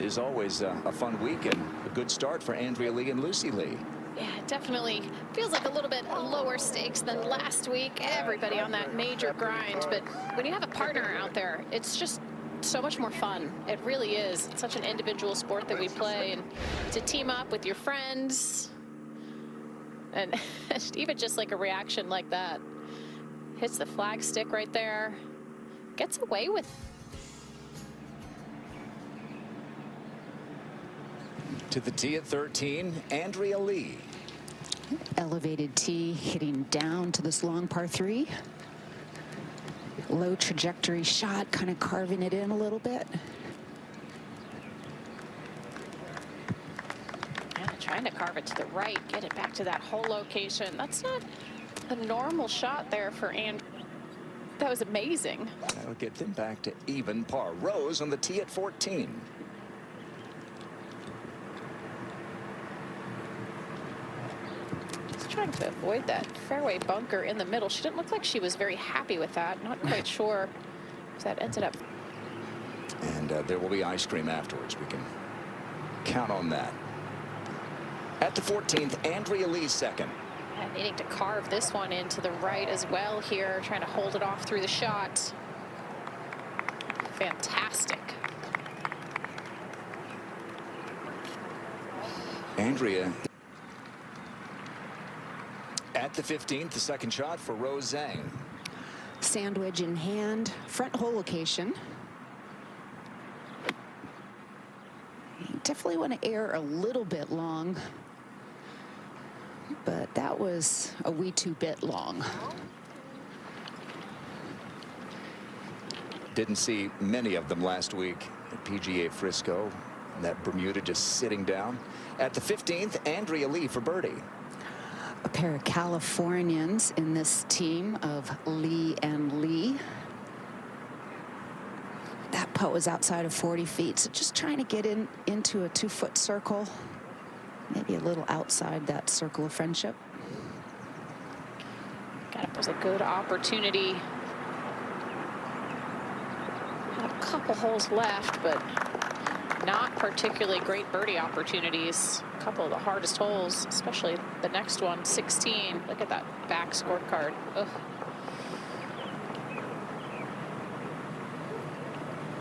is always a fun week and a good start for Andrea Lee and Lucy Lee. Yeah, it definitely feels like a little bit lower stakes than last week. Everybody on that major grind, but when you have a partner out there, it's just so much more fun. It really is. It's such an individual sport that we play, and to team up with your friends, and even just like a reaction like that, hits the flag stick right there, gets away with. To the tee at 13, Andrea Lee. Elevated tee, hitting down to this long par 3. Low trajectory shot, kind of carving it in a little bit. Yeah, trying to carve it to the right, get it back to that hole location. That's not a normal shot there for Andrea. That was amazing. That'll get them back to even par. Rose on the tee at 14. Trying to avoid that fairway bunker in the middle. She didn't look like she was very happy with that. Not quite sure if that ended up. And there will be ice cream afterwards. We can count on that. At the 14th, Andrea Lee second. And needing to carve this one into the right as well here, trying to hold it off through the shot. Fantastic. Andrea. At the 15th, the second shot for Rose Zhang. Sandwich in hand, front hole location. You definitely want to err a little bit long, but that was a wee too bit long. Didn't see many of them last week at PGA Frisco. And that Bermuda just sitting down. At the 15th, Andrea Lee for birdie. A pair of Californians in this team of Lee and Lee. That putt was outside of 40 feet, so just trying to get into a 2-foot circle, maybe a little outside that circle of friendship. That was a good opportunity. Had a couple holes left, but not particularly great birdie opportunities. A couple of the hardest holes, especially the next one, 16. Look at that back scorecard. Ugh.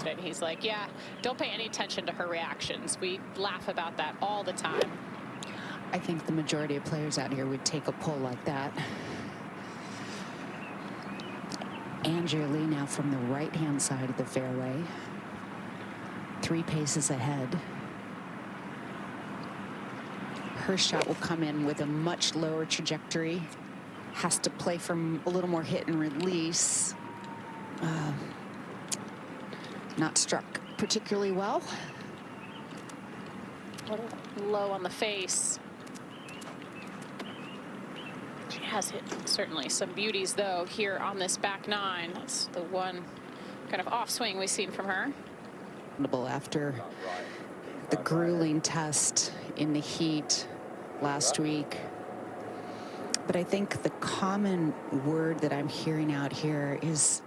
And he's like, yeah, don't pay any attention to her reactions. We laugh about that all the time. I think the majority of players out here would take a pull like that. Andrea Lee now from the right-hand side of the fairway. 3 paces ahead. Her shot will come in with a much lower trajectory. Has to play from a little more hit and release. Not struck particularly well. A little low on the face. She has hit certainly some beauties though here on this back 9. That's the one kind of off swing we've seen from her. After the grueling test in the heat last week. But I think the common word that I'm hearing out here is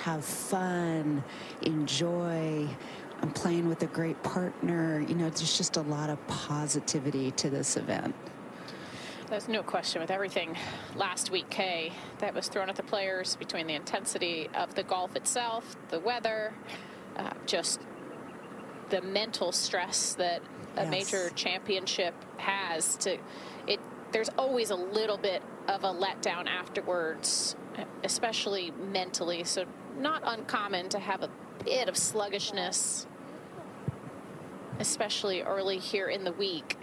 have fun, enjoy. I'm playing with a great partner. You know, there's just a lot of positivity to this event. There's no question with everything last week, Kay, that was thrown at the players between the intensity of the golf itself, the weather, just the mental stress that a major championship has to it. There's always a little bit of a letdown afterwards, especially mentally. So not uncommon to have a bit of sluggishness, especially early here in the week.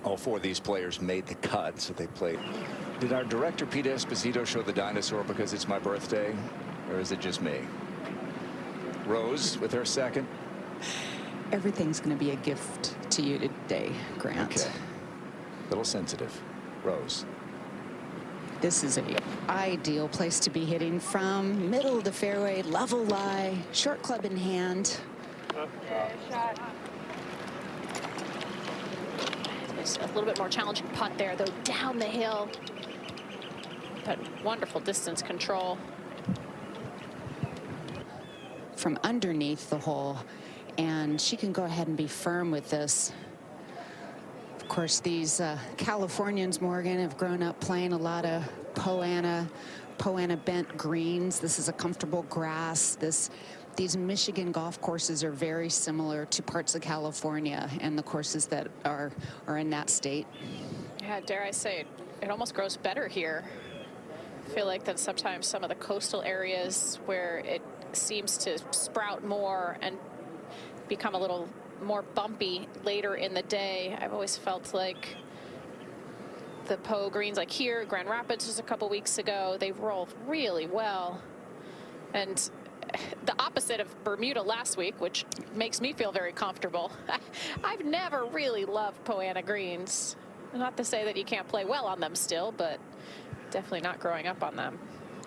All 4 of these players made the cut, so they played. Did our director Pete Esposito show the dinosaur because it's my birthday, or is it just me? Rose with her second. Everything's going to be a gift to you today, Grant. Okay. Little sensitive. Rose. This is an ideal place to be hitting from. Middle of the fairway, level lie, short club in hand. It's a little bit more challenging putt there, though, down the hill. But wonderful distance control. From underneath the hole, and she can go ahead and be firm with this. Of course, these Californians, Morgan, have grown up playing a lot of Poana bent greens. This is a comfortable grass. These Michigan golf courses are very similar to parts of California and the courses that are in that state. Yeah, dare I say, it almost grows better here. I feel like that sometimes some of the coastal areas where it seems to sprout more and become a little more bumpy later in the day. I've always felt like the Poa greens, like here, Grand Rapids just a couple weeks ago, they roll really well. And the opposite of Bermuda last week, which makes me feel very comfortable. I've never really loved Poana greens. Not to say that you can't play well on them still, but definitely not growing up on them.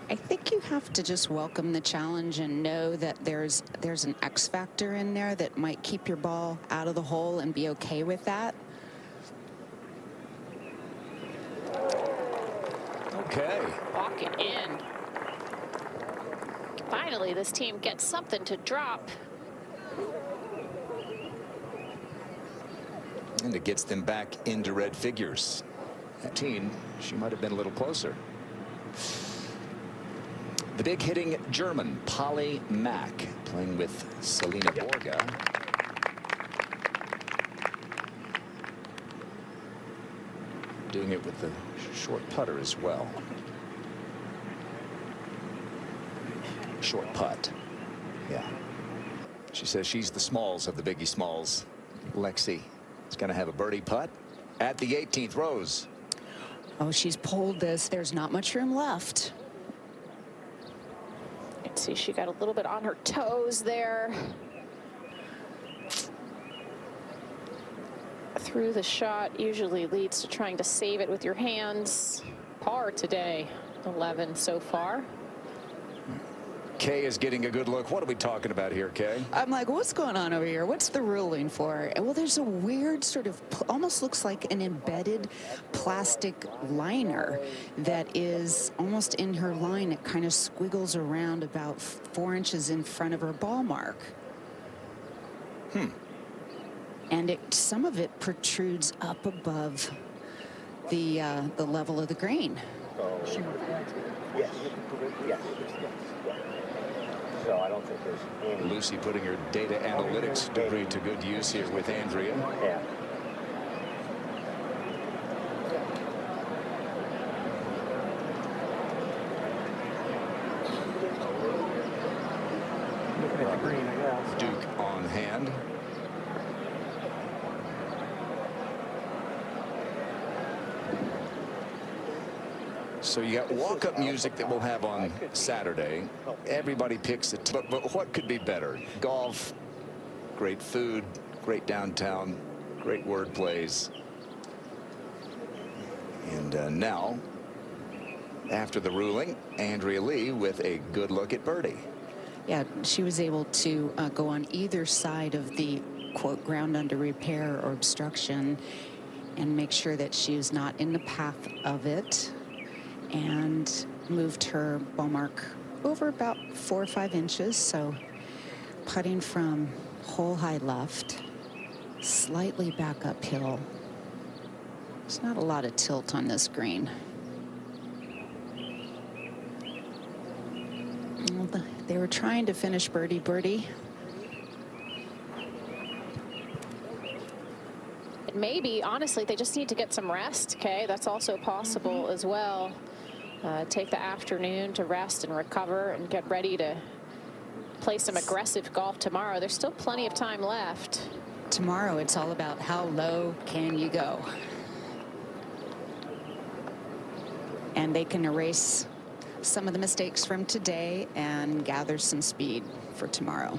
I think you have to just welcome the challenge and know that there's an X factor in there that might keep your ball out of the hole and be okay with that. Okay. Walk it in. Finally, this team gets something to drop. And it gets them back into red figures. 18, she might have been a little closer. The big hitting German, Polly Mack, playing with Selena Borga. Doing it with the short putter as well. Short putt. Yeah. She says she's the smalls of the biggie smalls. Lexi is going to have a birdie putt at the 18th. Rose. Oh, she's pulled this. There's not much room left. Let's see, she got a little bit on her toes there. Through the shot usually leads to trying to save it with your hands. Par today, 11 so far. Kay is getting a good look. What are we talking about here, Kay? I'm like, what's going on over here? What's the ruling for? Well, there's a weird sort of, almost looks like an embedded plastic liner that is almost in her line. It kind of squiggles around about 4 inches in front of her ball mark. And some of it protrudes up above the level of the green. Yes. Yes. Yes. So I don't think there's any. Lucy putting her data analytics degree to good use here with Andrea. Yeah. Looking at the green, I guess. Duke on hand. So you got walk-up music that we'll have on Saturday. Everybody picks it, but what could be better? Golf, great food, great downtown, great word plays. And now, after the ruling, Andrea Lee with a good look at birdie. Yeah, she was able to go on either side of the, quote, ground under repair or obstruction and make sure that she was not in the path of it, and moved her ball mark over about 4 or 5 inches. So putting from hole high left, slightly back uphill. There's not a lot of tilt on this green. Well, they were trying to finish birdie. Maybe, honestly, they just need to get some rest, okay? That's also possible as well. Take the afternoon to rest and recover and get ready to play some aggressive golf tomorrow. There's still plenty of time left. Tomorrow, it's all about how low can you go. And they can erase some of the mistakes from today and gather some speed for tomorrow.